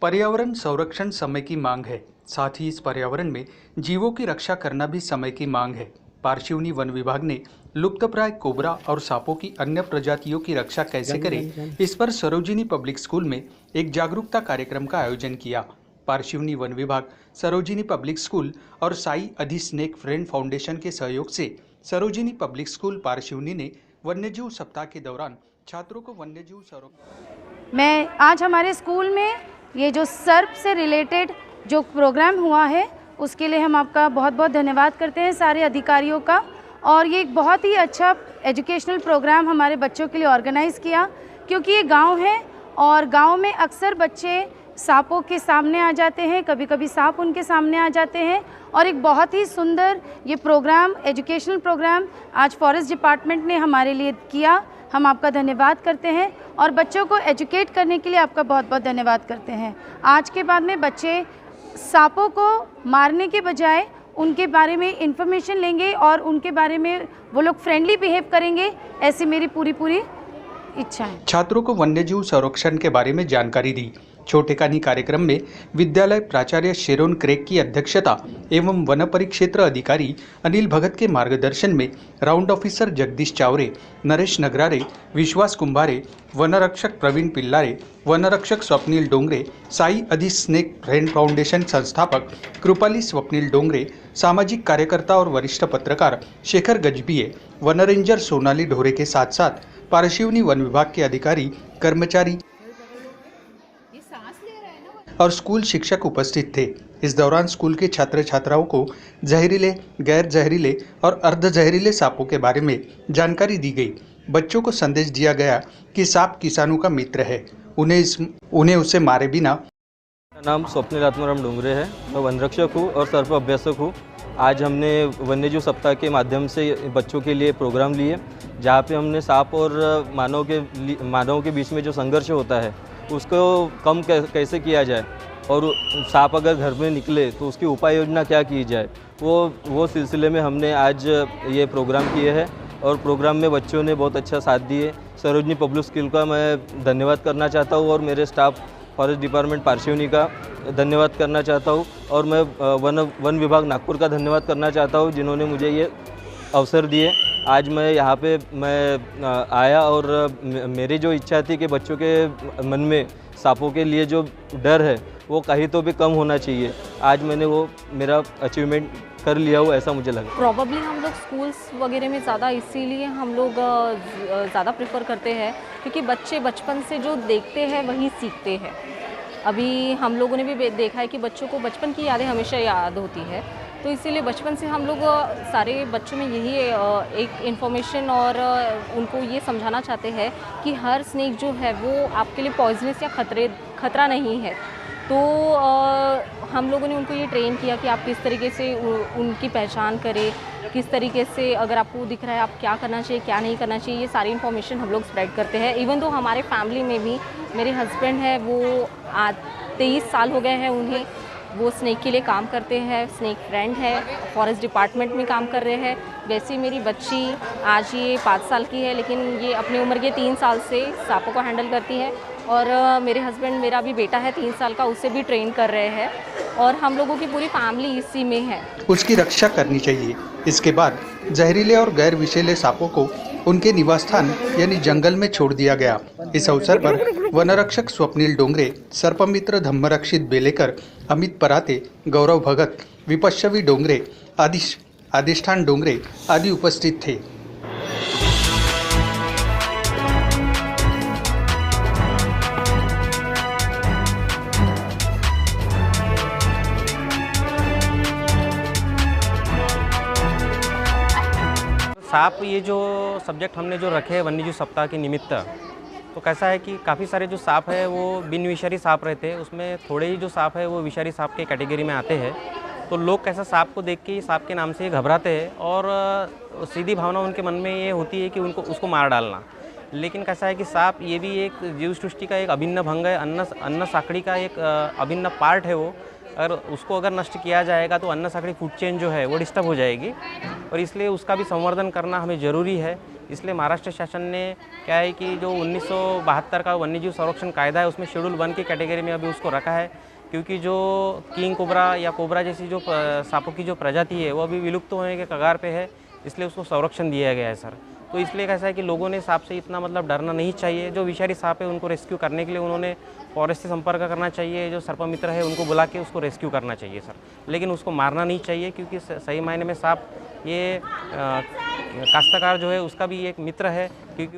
पर्यावरण संरक्षण समय की मांग है। साथ ही इस पर्यावरण में जीवों की रक्षा करना भी समय की मांग है। पारशिवनी वन विभाग ने लुप्तप्राय कोबरा और सांपों की अन्य प्रजातियों की रक्षा कैसे करें, इस पर सरोजिनी पब्लिक स्कूल में एक जागरूकता कार्यक्रम का आयोजन किया। पारशिवनी वन विभाग, सरोजिनी पब्लिक स्कूल और साई अधि स्नेक फ्रेंड फाउंडेशन के सहयोग से सरोजिनी पब्लिक स्कूल पारशिवनी ने वन्यजीव सप्ताह के दौरान छात्रों को वन्यजीव संरक्षण। मैं आज हमारे स्कूल में ये जो सर्प से रिलेटेड जो प्रोग्राम हुआ है उसके लिए हम आपका बहुत बहुत धन्यवाद करते हैं सारे अधिकारियों का। और ये एक बहुत ही अच्छा एजुकेशनल प्रोग्राम हमारे बच्चों के लिए ऑर्गेनाइज़ किया, क्योंकि ये गांव है और गांव में अक्सर बच्चे सांपों के सामने आ जाते हैं, कभी कभी सांप उनके सामने आ जाते हैं। और एक बहुत ही सुंदर ये प्रोग्राम, एजुकेशनल प्रोग्राम आज फॉरेस्ट डिपार्टमेंट ने हमारे लिए किया। हम आपका धन्यवाद करते हैं और बच्चों को एजुकेट करने के लिए आपका बहुत बहुत धन्यवाद करते हैं। आज के बाद में बच्चे सांपों को मारने के बजाय उनके बारे में इंफॉर्मेशन लेंगे और उनके बारे में वो लोग फ्रेंडली बिहेव करेंगे, ऐसी मेरी पूरी इच्छा है। छात्रों को वन्यजीव संरक्षण के बारे में जानकारी दी। छोटेकानी कार्यक्रम में विद्यालय प्राचार्य शेरोन क्रेक की अध्यक्षता एवं वन परिक्षेत्र अधिकारी अनिल भगत के मार्गदर्शन में राउंड ऑफिसर जगदीश चावरे, नरेश नगरारे, विश्वास कुंभारे, वनरक्षक प्रवीण पिल्लारे, वनरक्षक स्वप्निल डोंगरे, साई अधि स्नेक फ्रेंड फाउंडेशन संस्थापक कृपाली स्वप्निल डोंगरे, सामाजिक कार्यकर्ता और वरिष्ठ पत्रकार शेखर गजबिये, वन रेंजर सोनाली ढोरे के साथ साथ पारशिवनी वन विभाग के अधिकारी, कर्मचारी और स्कूल शिक्षक उपस्थित थे। इस दौरान स्कूल के छात्र छात्राओं को जहरीले, गैर जहरीले और अर्ध जहरीले सांपों के बारे में जानकारी दी गई। बच्चों को संदेश दिया गया कि सांप किसानों का मित्र है, उन्हें उसे मारे बिना। मेरा नाम स्वप्निल आत्माराम डोंगरे है, मैं वनरक्षक हूँ और सर्प अभ्यासक हूँ। आज हमने वन्यजीव सप्ताह के माध्यम से बच्चों के लिए प्रोग्राम लिए, जहाँ पे हमने सांप और मानव के बीच में जो संघर्ष होता है उसको कम कैसे किया जाए और सांप अगर घर में निकले तो उसकी उपाय योजना क्या की जाए, वो सिलसिले में हमने आज ये प्रोग्राम किए हैं। और प्रोग्राम में बच्चों ने बहुत अच्छा साथ दिए। सरोजिनी पब्लिक स्कूल का मैं धन्यवाद करना चाहता हूँ और मेरे स्टाफ फॉरेस्ट डिपार्टमेंट पारशिवनी का धन्यवाद करना चाहता हूँ। और मैं वन विभाग नागपुर का धन्यवाद करना चाहता हूँ, जिन्होंने मुझे ये अवसर दिए। आज मैं यहाँ पे आया और मेरी जो इच्छा थी कि बच्चों के मन में सांपों के लिए जो डर है वो कहीं तो भी कम होना चाहिए, आज मैंने वो मेरा अचीवमेंट कर लिया हो, ऐसा मुझे लगा। प्रॉबली हम लोग स्कूल्स वगैरह में ज़्यादा इसीलिए हम लोग ज़्यादा प्रेफर करते हैं, क्योंकि बच्चे बचपन से जो देखते हैं वही सीखते हैं। अभी हम लोगों ने भी देखा है कि बच्चों को बचपन की यादें हमेशा याद होती है, तो इसीलिए बचपन से हम लोग सारे बच्चों में यही एक इन्फॉर्मेशन और उनको ये समझाना चाहते हैं कि हर स्नेक जो है वो आपके लिए पॉइजनस या खतरा नहीं है। तो हम लोगों ने उनको ये ट्रेन किया कि आप किस तरीके से उनकी पहचान करें, किस तरीके से अगर आपको दिख रहा है आप क्या करना चाहिए, क्या नहीं करना चाहिए, ये सारी इन्फॉर्मेशन हम लोग स्प्रेड करते हैं। इवन तो हमारे फैमिली में भी मेरे हस्बैंड है, वो आज 23 साल हो गए हैं उन्हें, वो स्नेक के लिए काम करते हैं, स्नेक फ्रेंड है, फॉरेस्ट डिपार्टमेंट में काम कर रहे हैं। वैसे मेरी बच्ची आज ये 5 साल की है, लेकिन ये अपनी उम्र के 3 साल से सांपों को हैंडल करती है। और मेरे हस्बैंड, मेरा भी बेटा है 3 साल का, उसे भी ट्रेन कर रहे हैं और हम लोगों की पूरी फैमिली इसी में है। उसकी रक्षा करनी चाहिए। इसके बाद जहरीले और गैर विषैले सांपों को उनके निवास स्थान यानी जंगल में छोड़ दिया गया। इस अवसर पर वनरक्षक स्वप्निल डोंगरे, सर्पमित्र धम्मरक्षित बेलेकर, अमित पराते, गौरव भगत, विपश्यवी डोंगरे, अधिष्ठान डोंगरे आदि उपस्थित थे। सांप, ये जो सब्जेक्ट हमने जो रखे हैं वन्यजीव सप्ताह के निमित्त, तो कैसा है कि काफ़ी सारे जो सांप है वो बिन विषारी सांप रहते हैं, उसमें थोड़े ही जो सांप है वो विषारी सांप के कैटेगरी में आते हैं। तो लोग कैसा सांप को देख के सांप के नाम से घबराते हैं और सीधी भावना उनके मन में ये होती है कि उसको मार डालना। लेकिन कैसा है कि सांप ये भी एक जीव सृष्टि का एक अभिन्न भंग है, अन्न साखड़ी का एक अभिन्न पार्ट है वो। अगर उसको नष्ट किया जाएगा तो अन्न साखड़ी फूड चेन जो है वो डिस्टर्ब हो जाएगी और इसलिए उसका भी संवर्धन करना हमें ज़रूरी है। इसलिए महाराष्ट्र शासन ने क्या है कि जो 1972 का वन्यजीव संरक्षण कायदा है उसमें शेड्यूल 1 की कैटेगरी में अभी उसको रखा है, क्योंकि जो किंग कोबरा या कोबरा जैसी जो सांपों की जो प्रजाति है वो अभी विलुप्त होने के कगार पे है, इसलिए उसको संरक्षण दिया गया है सर। तो इसलिए कैसा है कि लोगों ने सांप से इतना मतलब डरना नहीं चाहिए। जो विषारी सांप है उनको रेस्क्यू करने के लिए उन्होंने फॉरेस्ट से संपर्क करना चाहिए, जो सर्प मित्र है उनको बुला के उसको रेस्क्यू करना चाहिए सर, लेकिन उसको मारना नहीं चाहिए, क्योंकि सही मायने में सांप ये काश्तकार जो है उसका भी एक मित्र है, क्योंकि